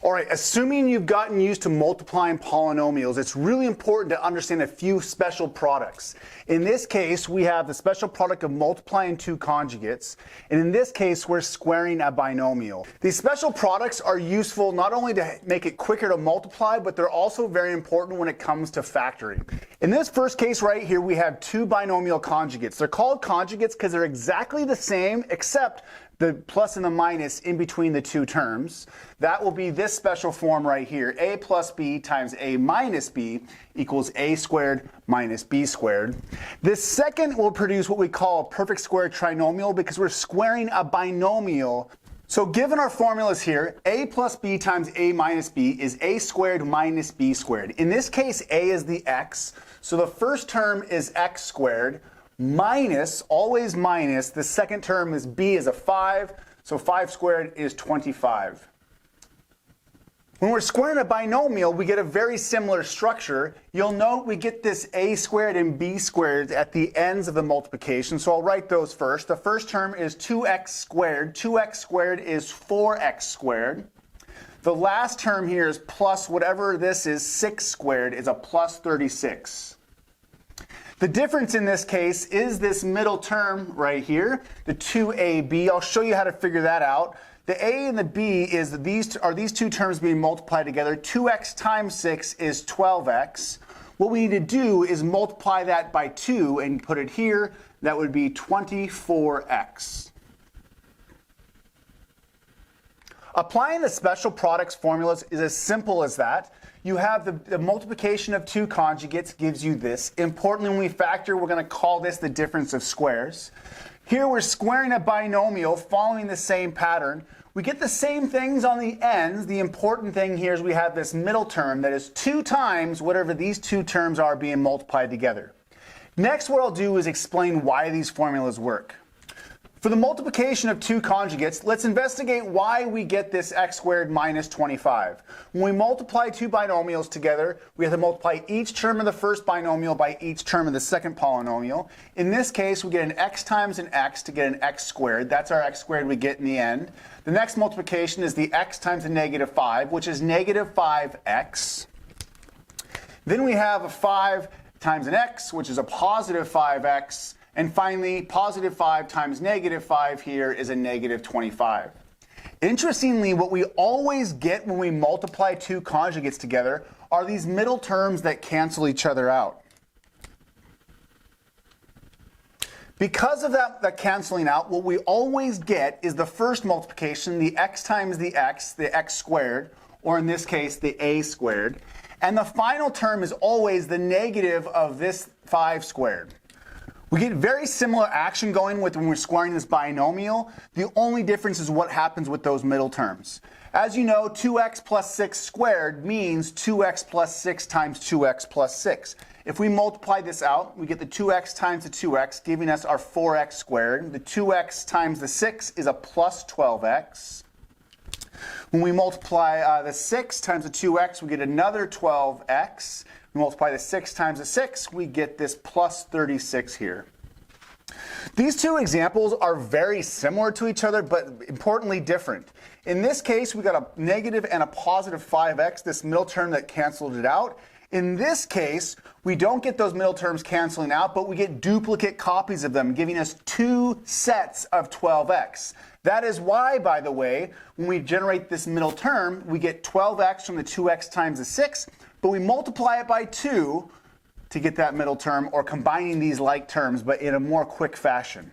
All right, assuming you've gotten used to multiplying polynomials, it's really important to understand a few special products. In this case, we have the special product of multiplying two conjugates, and in this case, we're squaring a binomial. These special products are useful not only to make it quicker to multiply, but they're also very important when it comes to factoring. In this first case right here, we have two binomial conjugates. They're called conjugates because they're exactly the same, except the plus and the minus in between the two terms. That will be this special form right here. A plus b times a minus b equals a squared minus b squared. This second will produce what we call a perfect square trinomial because we're squaring a binomial. So given our formulas here, a plus b times a minus b is a squared minus b squared. In this case, a is the x. So the first term is x squared. Minus, always minus, the second term is b is a 5, so 5 squared is 25. When we're squaring a binomial, we get a very similar structure. You'll note we get this a squared and b squared at the ends of the multiplication, so I'll write those first. The first term is 2x squared. 2x squared is 4x squared. The last term here is plus whatever this is, 6 squared is a plus 36. The difference in this case is this middle term right here, the 2ab. I'll show you how to figure that out. The a and the b is these two terms being multiplied together. 2x times 6 is 12x. What we need to do is multiply that by 2 and put it here. That would be 24x. Applying the special products formulas is as simple as that. You have the multiplication of two conjugates gives you this. Importantly, when we factor, we're going to call this the difference of squares. Here we're squaring a binomial following the same pattern. We get the same things on the ends. The important thing here is we have this middle term that is 2 times whatever these two terms are being multiplied together. Next, what I'll do is explain why these formulas work. For the multiplication of two conjugates, let's investigate why we get this x squared minus 25. When we multiply two binomials together, we have to multiply each term of the first binomial by each term of the second polynomial. In this case, we get an x times an x to get an x squared. That's our x squared we get in the end. The next multiplication is the x times a negative 5, which is negative 5x. Then we have a 5 times an x, which is a positive 5x. And finally, positive 5 times negative 5 here is a negative 25. Interestingly, what we always get when we multiply two conjugates together are these middle terms that cancel each other out. Because of that canceling out, what we always get is the first multiplication, the x times the x squared, or in this case, the a squared. And the final term is always the negative of this 5 squared. We get very similar action going with when we're squaring this binomial. The only difference is what happens with those middle terms. As you know, 2x plus 6 squared means 2x plus 6 times 2x plus 6. If we multiply this out, we get the 2x times the 2x, giving us our 4x squared. The 2x times the 6 is a plus 12x. When we multiply the 6 times the 2x, we get another 12x. We multiply the 6 times the 6, we get this plus 36 here. These two examples are very similar to each other, but importantly different. In this case, we got a negative and a positive 5x, this middle term that canceled it out. In this case, we don't get those middle terms canceling out, but we get duplicate copies of them, giving us two sets of 12x. That is why, by the way, when we generate this middle term, we get 12x from the 2x times the 6, but we multiply it by 2 to get that middle term, or combining these like terms, but in a more quick fashion.